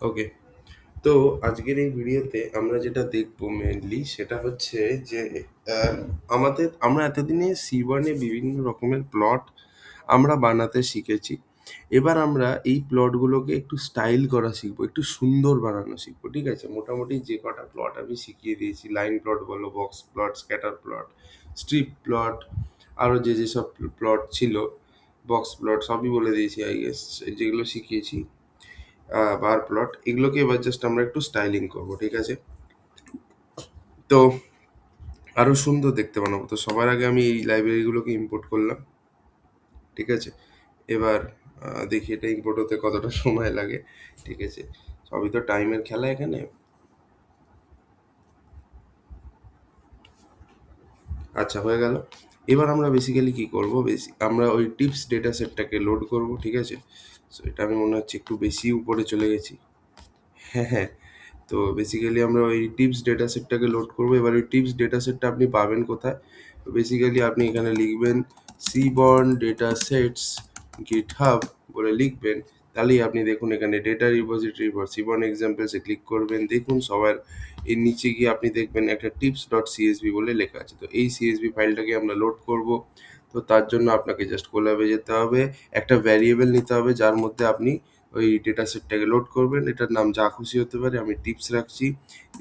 ওকে। তো আজকের এই ভিডিওতে আমরা যেটা দেখবো মেইনলি সেটা হচ্ছে যে আহ, আমরা এতদিনে C1 এ বিভিন্ন রকমের প্লট আমরা বানাতে শিখেছি। এবার আমরা এই প্লটগুলোকে একটু স্টাইল করা শিখবো, একটু সুন্দর বানানো শিখবো। ঠিক আছে, মোটামুটি যে কটা প্লট আমি শিখিয়ে দিয়েছি, লাইন প্লট বলো, box plot, scatter plot, strip plot, আরও যে যেসব প্লট ছিল, বক্স প্লট সবই বলে দিয়েছি আই গেস, যেগুলো শিখিয়েছি, বার প্লট, এগুলোকে এবার জাস্ট আমরা একটু স্টাইলিং করব। ঠিক আছে, তো আরো সুন্দর দেখতে বানাবো। তো সবার আগে আমি এই লাইব্রেরিগুলোকে ইম্পোর্ট করলাম। ঠিক আছে, এবার দেখি এটা ইম্পোর্ট হতে কতটা সময় লাগে। ঠিক আছে, সবই তো টাইমের খেলা এখানে। আচ্ছা, হয়ে গেল। এবার আমরা বেসিক্যালি কি করব, আমরা ওই টিপস ডেটা সেটটাকে লোড করব। ঠিক আছে, সো এটা আমি মনে হচ্ছে একটু বেশি উপরে চলে গেছি। হ্যাঁ, হ্যাঁ। তো বেসিক্যালি আমরা ওই টিপস ডেটা সেটটাকে লোড করবো। এবার ওই টিপস ডেটা সেটটা আপনি পাবেন কোথায়? তো বেসিক্যালি আপনি এখানে লিখবেন সিবর্ন ডেটা সেটস গিটহাব বলে লিখবেন। তাহলেই আপনি দেখুন এখানে data repository for seaborn এক্সাম্পলসে click করবেন। দেখুন সবার এর নিচে গিয়ে আপনি দেখবেন একটা টিপস ডট সিএসভি বলে লেখা আছে। তো এই সিএসভি ফাইলটাকে আমরা লোড করব। তো তার জন্য আপনাকে জাস্ট কোল্যাবে যেতে হবে, একটা ভ্যারিয়েবল নিতে হবে যার মধ্যে আপনি ওই ডেটা সেটটাকে লোড করবেন। এটার নাম যা খুশি হতে পারে, আমি টিপস রাখছি,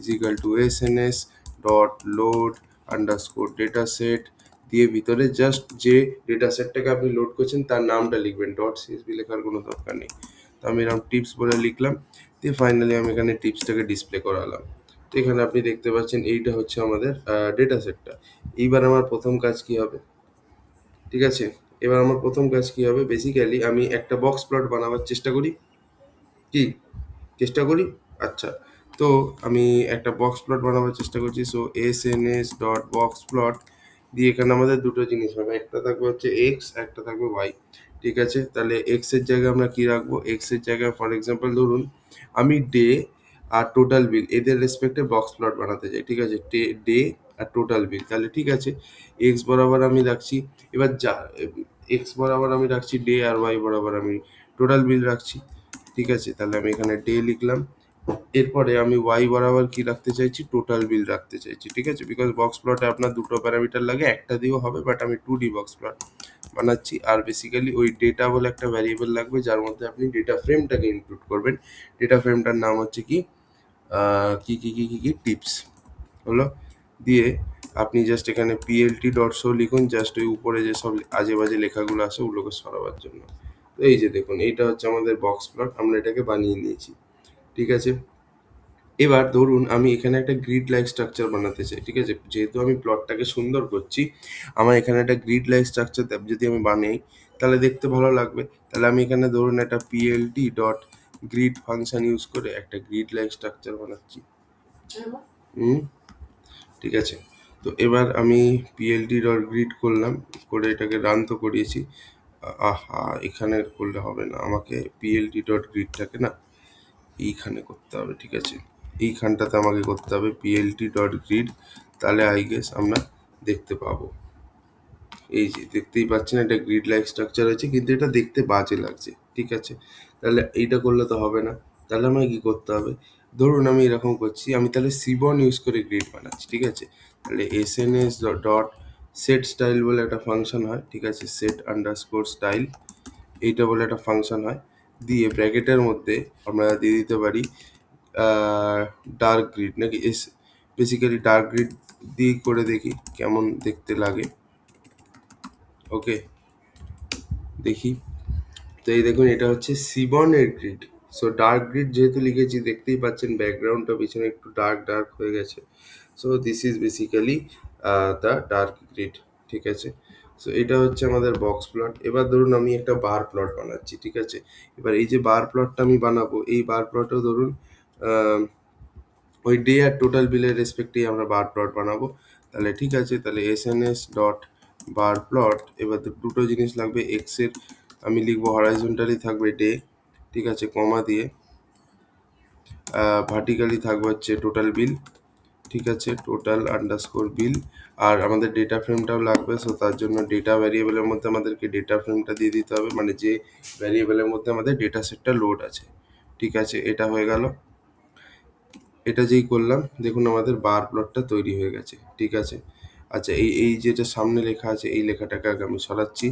is equal to SNS dot load underscore data set দিয়ে ভিতরে জাস্ট যে ডেটা সেটটাকে আপনি লোড করছেন তার নামটা লিখবেন, ডট সিএসভি লেখার কোনো দরকার নেই। তো আমি এরকম টিপস বলে লিখলাম, দিয়ে ফাইনালি আমি এখানে টিপসটাকে ডিসপ্লে করালাম। তো এখানে আপনি দেখতে পাচ্ছেন এইটা হচ্ছে আমাদের ডেটা সেটটা। এইবার আমার প্রথম কাজ কি হবে? ঠিক আছে, এবার আমার প্রথম কাজ কি হবে, বেসিক্যালি আমি একটা বক্স প্লট বানাবার চেষ্টা করি। কি চেষ্টা করি? আচ্ছা, তো আমি একটা বক্স প্লট বানাবার চেষ্টা করছি। So SNS dot box plot দিয়ে এখানে আমাদের দুটো জিনিস হবে, একটা থাকবে হচ্ছে এক্স, একটা থাকবে ওয়াই। ঠিক আছে, তাহলে এক্স এর জায়গায় আমরা কি রাখবো? এক্স এর জায়গায় ফর এক্সাম্পল ধরুন আমি ডে আর টোটাল বিল এদের রেসপেক্টে বক্স প্লট বানাতে চাই। ঠিক আছে, ডে আর টোটাল বিল, তাহলে ঠিক আছে, এক্স বরাবর আমি রাখছি, এবার যা এক্স বরাবর আমি রাখছি ডে, আর ওয়াই বরাবর আমি টোটাল বিল রাখছি। ঠিক আছে, তাহলে আমি এখানে ডে লিখলাম। এরপরে আমি ওয়াই বরাবর কি রাখতে চাইছি? টোটাল বিল রাখতে চাইছি। ঠিক আছে, বিকজ বক্স প্লটে আপনার দুটো প্যারামিটার লাগে, একটা দিয়েও হবে, বাট আমি 2D বক্স প্লট বানাচ্ছি। আর বেসিক্যালি ওই ডেটা বলে একটা ভ্যারিয়েবল লাগবে যার মধ্যে আপনি ডেটা ফ্রেমটাকে ইনক্লুড করবেন। ডেটা ফ্রেমটার নাম হচ্ছে কি কি টিপস হলো। দিয়ে আপনি জাস্ট এখানে পিএলটি ডট শো লিখুন, জাস্ট ওই উপরে যে সব আজে বাজে লেখাগুলো আছে ওগুলোকে সরাবার জন্য। তো এই যে দেখুন, এইটা হচ্ছে আমাদের বক্স প্লট, আমরা এটাকে বানিয়ে নিয়েছি। ঠিক আছে, এবার ধরুন আমি এখানে একটা গ্রিড লাইক স্ট্রাকচার বানাতে চাই। ঠিক আছে, যেহেতু আমি প্লটটাকে সুন্দর করছি, আমার এখানে একটা গ্রিড লাইক স্ট্রাকচার যদি আমি বানাই তাহলে দেখতে ভালো লাগবে। তাহলে আমি এখানে ধরুন একটা PLT dot grid function use করে একটা গ্রিড লাইক স্ট্রাকচার বানাচ্ছি। হুম, ঠিক আছে। তো এবার আমি পিএলটি ডট গ্রিড করলাম, করে এটাকে রান তো করিয়েছি। আহা, এখানে করলে হবে না, আমাকে পিএলটি ডট গ্রিডটাকে না এইখানে করতে হবে। ঠিক আছে, এইখানটাতে আমাকে করতে হবে পিএলটি ডট গ্রিড, তাহলে আই গেস আমরা দেখতে পাবো। এই যে দেখতেই পাচ্ছেন এটা গ্রিড লাইক স্ট্রাকচার আছে, কিন্তু এটা দেখতে বাজে লাগছে। ঠিক আছে, তাহলে এইটা করলে তো হবে না, তাহলে আমাকে কি করতে হবে? ধরুন আমি এরকম করছি, আমি তাহলে সিবন ইউজ করে গ্রিড বানাচ্ছি। ঠিক আছে, তাহলে এসএনএস ডট সেট স্টাইল বলে একটা ফাংশন হয়। ঠিক আছে, সেট আন্ডারস্কোর স্টাইল এইটা বলে একটা ফাংশন হয়। দিয়ে ব্র্যাকেটের মধ্যে আমরা দিয়ে দিতে পারি ডার্ক গ্রিড, নাকি বেসিক্যালি ডার্ক গ্রিড দিয়ে করে দেখি কেমন দেখতে লাগে। ওকে, দেখি। তো এই দেখুন এটা হচ্ছে সিবনের গ্রিড। সো ডার্ক গ্রিড যেহেতু লিখেছি, দেখতেই পাচ্ছেন ব্যাকগ্রাউন্ডটা পিছনে একটু ডার্ক ডার্ক হয়ে গেছে। So this is basically the dark grid. ঠিক আছে, সো এটা হচ্ছে আমাদের বক্স প্লট। এবার ধরুন আমি একটা বার প্লট বানাচ্ছি। ঠিক আছে, এবার এই যে বার প্লটটা আমি বানাবো, এই বার প্লটেও ধরুন ওই ডে আর টোটাল বিলের রেসপেক্টেই আমরা বার প্লট বানাবো। তাহলে ঠিক আছে, তাহলে এসএনএস ডট বার প্লট, এবার দুটো জিনিস লাগবে। এক্স এর আমি লিখবো হরাইজন্টালি থাকবে ডে, ঠিক আছে, কমা দিয়ে ভার্টিক্যালি থাকবে হচ্ছে টোটাল বিল। ঠিক আছে, টোটাল আন্ডারস্কোর বিল। আর আমাদের ডেটা ফ্রেমটাও লাগবে, সো তার জন্য ডেটা ভ্যারিয়েবলের মধ্যে আমাদেরকে ডেটা ফ্রেমটা দিয়ে দিতে হবে, মানে যে ভ্যারিয়েবলের মধ্যে আমাদের ডেটা সেটটা লোড আছে। ঠিক আছে, এটা হয়ে গেল। এটা যেই করলাম দেখুন আমাদের বার প্লটটা তৈরি হয়ে গেছে। ঠিক আছে, আচ্ছা এই এই যেটা সামনে লেখা আছে এই লেখাটাকে আগে আমি সরাচ্ছি।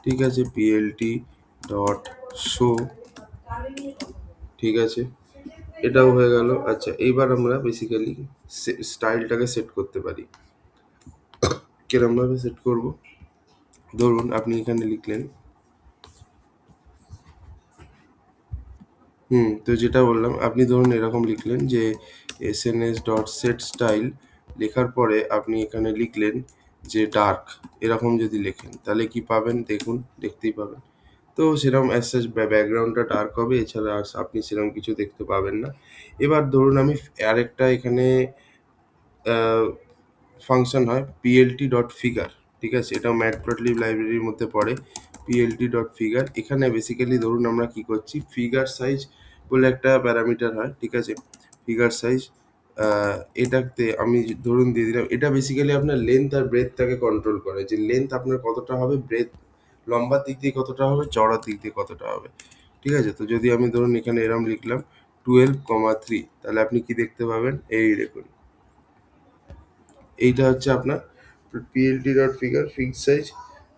ঠিক আছে, পিএলটি ডট শো। ঠিক আছে, এটাও হয়ে গেল। আচ্ছা এইবার আমরা বেসিক্যালি স্টাইলটাকে সেট করতে পারি। কিরম ভাবে সেট করব? ধরুন আপনি এখানে লিখলেন, তো যেটা বললাম আপনি ধরুন এরকম লিখলেন যে এসএনএস ডট সেট স্টাইল, লেখার পরে আপনি এখানে লিখলেন যে ডার্ক। এরকম যদি লেখেন তাহলে কি পাবেন দেখুন, দেখতেই পাবেন। তো সেরকম অ্যাজ সাচ ব্যাকগ্রাউন্ডটা ডার্ক হবে, এছাড়া আর আপনি সেরকম কিছু দেখতে পাবেন না। এবার ধরুন আমি আরেকটা এখানে ফাংশন হয় পিএলটি ডট ফিগার। ঠিক আছে, এটা ম্যাটপ্লটলিব লাইব্রেরির মধ্যে পড়ে। পিএলটি ডট ফিগার, এখানে বেসিক্যালি ধরুন আমরা কি করছি, ফিগার সাইজ বলে একটা প্যারামিটার হয়। ঠিক আছে, ফিগার সাইজ, এটাতে আমি ধরুন দিয়ে দিলাম, এটা বেসিক্যালি আপনার লেন্থ আর ব্রেথটাকে কন্ট্রোল করে, যে লেন্থ আপনার কতটা হবে, ব্রেথ লম্বার দিক দিয়ে কতটা হবে, চড়ার দিক দিয়ে কতটা হবে। ঠিক আছে, তো যদি আমি ধরুন এখানে এরম লিখলাম 12,3, তাহলে আপনি কি দেখতে পাবেন, এই দেখুন এইটা হচ্ছে আপনার PLT dot figure, fix size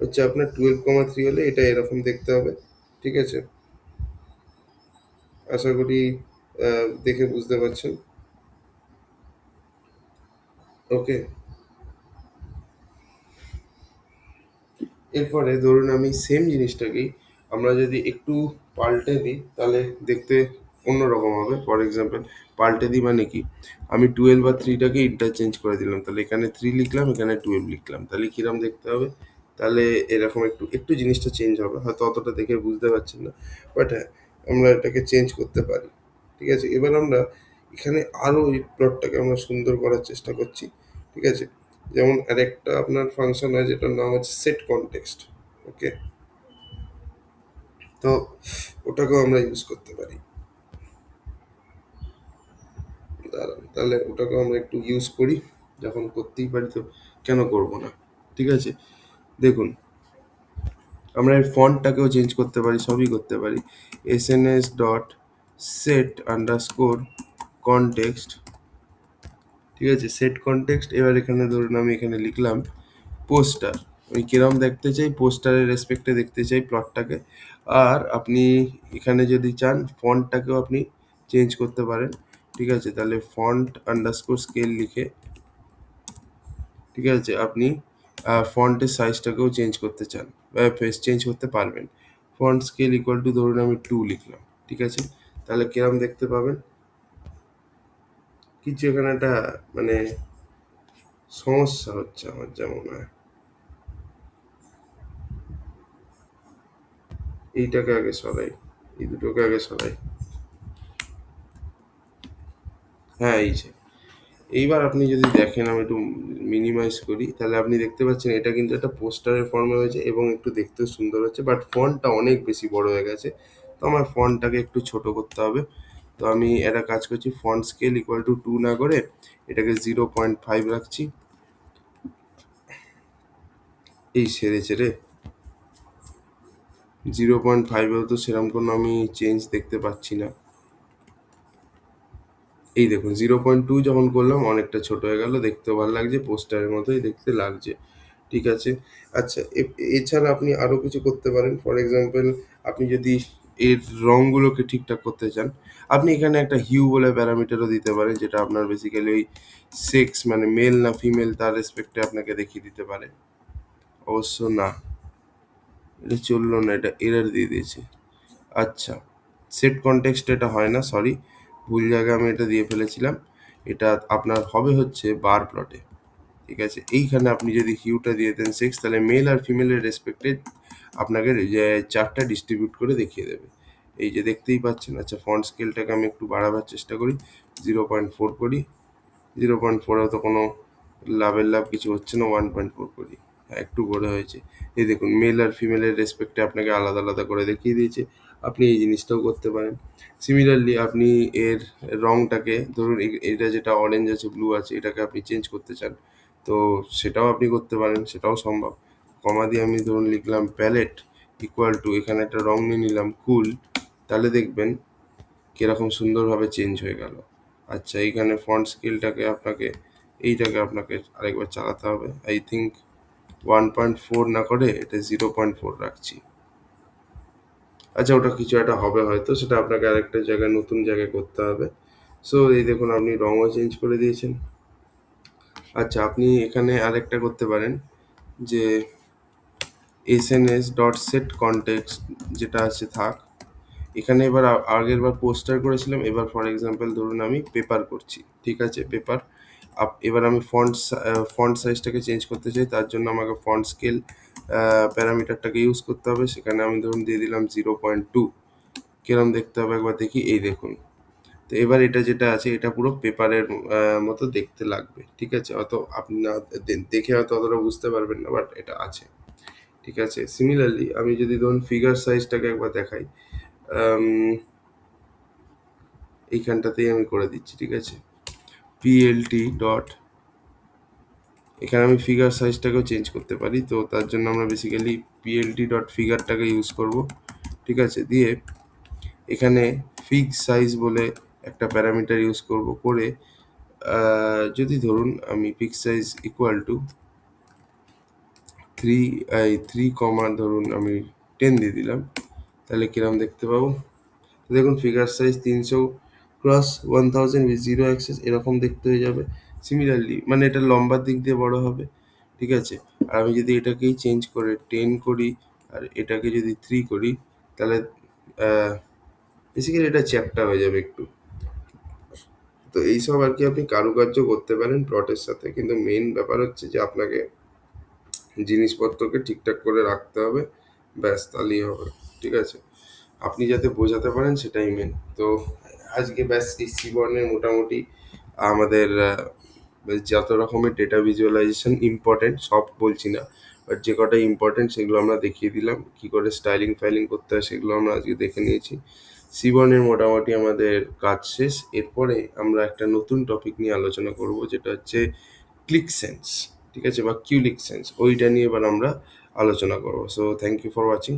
হচ্ছে আপনার 12,3 হলে এটা এরকম দেখতে হবে। ঠিক আছে, আশা করি দেখে বুঝতে পারছেন। ওকে, এরপরে ধরুন আমি সেম জিনিসটাকেই আমরা যদি একটু পাল্টে দিই তাহলে দেখতে অন্যরকম হবে। ফর এক্সাম্পল পাল্টে দিই মানে কি, আমি 12 আর 3টাকে ইন্টারচেঞ্জ করে দিলাম, তাহলে এখানে 3 লিখলাম, এখানে 12 লিখলাম, তাহলে কিরম দেখতে হবে, তাহলে এরকম একটু একটু জিনিসটা চেঞ্জ হবে, হয়তো অতটা দেখে বুঝতে পারছেন না, বাট হ্যাঁ আমরা এটাকে চেঞ্জ করতে পারি। ঠিক আছে, এবার আমরা এখানে আরও এই প্লটটাকে আমরা সুন্দর করার চেষ্টা করছি। ঠিক আছে, যেমন আরেকটা আপনার ফাংশন হয় যেটার নাম হচ্ছে সেট কনটেক্সট। ওকে, তো ওটাকেও আমরা ইউজ করতে পারি। দাঁড়ান, তাহলে ওটাকেও আমরা একটু ইউজ করি, যখন করতেই পারি তো কেন করব না। ঠিক আছে, দেখুন আমরা এর ফন্টটাকেও চেঞ্জ করতে পারি, সবই করতে পারি। SNS dot set underscore context. ঠিক আছে, সেট কনটেক্সট, এবার এখানে ধরুন আমি এখানে লিখলাম পোস্টার। আমি কিরম দেখতে চাই, পোস্টারের রেসপেক্টে দেখতে চাই প্লটটাকে। আর আপনি এখানে যদি চান ফন্টটাকেও আপনি চেঞ্জ করতে পারেন। ঠিক আছে, তাহলে ফন্ট আন্ডারস্কোর স্কেল লিখে, ঠিক আছে, আপনি ফন্টের সাইজটাকেও চেঞ্জ করতে চান, ফেস চেঞ্জ করতে পারবেন। ফন্ট স্কেল ইকুয়াল টু ধরুন আমি 2 লিখলাম। ঠিক আছে, তাহলে কিরম দেখতে পাবেন, কিছু এখানে একটা মানে সমস্যা হচ্ছে আমার যা মনে হয়। এইটাকে আগে সরাই, এই দুটোকে আগে সরাই। হ্যাঁ এই যে, এইবার আপনি যদি দেখেন আমি একটু মিনিমাইজ করি, তাহলে আপনি দেখতে পাচ্ছেন এটা কিন্তু একটা পোস্টারের ফর্মে হয়েছে এবং একটু দেখতেও সুন্দর হচ্ছে, বাট ফন্টটা অনেক বেশি বড় হয়ে গেছে। তো আমার ফন্টটাকে একটু ছোট করতে হবে। তো আমি একটা কাজ করছি, ফন্ট স্কেল ইকুয়াল টু 2 না করে এটাকে 0.5 রাখছি। এই সেরেছে রে, 0.5এও তো সেরকম কোনো আমি চেঞ্জ দেখতে পাচ্ছি না। এই দেখুন 0.2 যখন করলাম অনেকটা ছোট হয়ে গেল, দেখতেও ভালো লাগছে, পোস্টারের মতোই দেখতে লাগছে। ঠিক আছে, আচ্ছা এছাড়া আপনি আরও কিছু করতে পারেন। ফর এক্সাম্পল আপনি যদি এর রঙগুলোকে ঠিকঠাক করতে চান, আপনি এখানে একটা হিউ বলে প্যারামিটারও দিতে পারেন, যেটা আপনার বেসিক্যালি ওই সেক্স মানে মেল না ফিমেল তার রেসপেক্টে আপনাকে দেখিয়ে দিতে পারে। অবশ্য না, এটা চললো না, এটা এরর দিয়ে দিয়েছে। আচ্ছা, সেট কনটেক্সট এটা হয় না, সরি, ভুল জায়গায় আমি এটা দিয়ে ফেলেছিলাম। এটা আপনার হবে হচ্ছে বার প্লটে। ঠিক আছে, এইখানে আপনি যদি হিউটা দিয়ে দেন সেক্স, তাহলে মেল আর ফিমেলের রেসপেক্টে আপনাকে যে চারটা ডিস্ট্রিবিউট করে দেখিয়ে দেবে। এই যে দেখতেই পাচ্ছেন। আচ্ছা ফন্ট স্কেলটাকে আমি একটু বাড়াবার চেষ্টা করি, 0.4 করি। 0.4এও তো কোনো লাভের লাভ কিছু হচ্ছে না, 1.4 করি। হ্যাঁ একটু বড় হয়েছে। এই দেখুন মেল আর ফিমেলের রেসপেক্টে আপনাকে আলাদা আলাদা করে দেখিয়ে দিয়েছে। আপনি এই জিনিসটাও করতে পারেন। সিমিলারলি আপনি এর রংটাকে ধরুন এটা যেটা অরেঞ্জ আছে ব্লু আছে এটাকে আপনি চেঞ্জ করতে চান, তো সেটাও আপনি করতে পারেন, সেটাও সম্ভব। কমা দিয়ে আমি ধরুন লিখলাম প্যালেট ইকুয়াল টু, এখানে একটা রং নিয়ে নিলাম কুল, তাহলে দেখবেন কিরকম সুন্দরভাবে চেঞ্জ হয়ে গেল। আচ্ছা, এইখানে ফন্ট স্কেলটাকে আপনাকে আরেকবার চালাতে হবে। আই থিঙ্ক 1.4 না করে এটা 0.4 রাখছি। আচ্ছা, ওটা কিছু একটা হবে হয়তো, সেটা আপনাকে আরেকটা জায়গায় নতুন জায়গায় করতে হবে। সো এই দেখুন, আপনি রঙও চেঞ্জ করে দিয়েছেন। আচ্ছা, আপনি এখানে আরেকটা করতে পারেন যে sns.setContext যেটা আছে থাক। এখানে এবার আগের বার পোস্টার করেছিলাম, এবার ফর এক্সাম্পল ধরুন আমি পেপার করছি, ঠিক আছে, পেপার। এবার আমি ফন্ট সাইজটাকে চেঞ্জ করতে চাই, তার জন্য আমাকে ফন্ট স্কেল প্যারামিটারটাকে ইউজ করতে হবে। সেখানে আমি ধরুন দিয়ে দিলাম 0.2। কিরম দেখতে হবে একবার দেখি, এই দেখুন। তো এবার এটা যেটা আছে এটা পুরো পেপারের মতো দেখতে লাগবে, ঠিক আছে। অত আপনি না দেখে হয়তো অতটা বুঝতে পারবেন না, বাট এটা আছে, ঠিক আছে। সিমিলারলি আমি যদি ধরুন ফিগার সাইজটাকে একবার দেখাই, আম, এইখানটাতেই আমি করে দিচ্ছি, ঠিক আছে। পিএলটি ডট, এখানে আমি ফিগার সাইজটাকেও চেঞ্জ করতে পারি, তো তার জন্য আমরা বেসিক্যালি পিএলটি ডট ফিগারটাকে ইউজ করব, ঠিক আছে। দিয়ে এখানে ফিগ সাইজ বলে একটা প্যারামিটার ইউজ করব, করে যদি ধরুন আমি ফিগ সাইজ ইকুয়াল টু 3 ধরুন আমি 10 দিয়ে দিলাম, তাহলে কিরম দেখতে পাবো। দেখুন figure size 300 cross 1000 with 0 access এরকম দেখতে হয়ে যাবে। সিমিলারলি মানে এটা লম্বার দিক দিয়ে বড় হবে, ঠিক আছে। আর আমি যদি এটাকেই চেঞ্জ করে 10 করি আর এটাকে যদি 3 করি, তাহলে বেসিক্যালি এটা চ্যাপ্টা হয়ে যাবে একটু। তো এইসব আর কি আপনি কারুকার্য করতে পারেন প্লটের সাথে, কিন্তু মেইন ব্যাপার হচ্ছে যে আপনাকে জিনিসপত্রকে ঠিকঠাক করে রাখতে হবে, ব্যাস তাহলেই হবে, ঠিক আছে। আপনি যাতে বোঝাতে পারেন সেটাই মেন। তো আজকে ব্যাস এই সিবর্নের মোটামুটি আমাদের যত রকমের ডেটা ভিজুয়ালাইজেশন ইম্পর্টেন্ট, সব বলছি না, বাট যে কটা ইম্পর্টেন্ট সেগুলো আমরা দেখিয়ে দিলাম। কি করে স্টাইলিং ফাইলিং করতে হয় সেগুলো আমরা আজকে দেখে নিয়েছি। সিবর্নের মোটামুটি আমাদের কাজ শেষ। এরপরে আমরা একটা নতুন টপিক নিয়ে আলোচনা করব, যেটা হচ্ছে ক্লিক সেন্স, ঠিক আছে, বা কিউলিক সেন্স। ওইটা নিয়ে এবার আমরা আলোচনা করবো। So thank you for watching.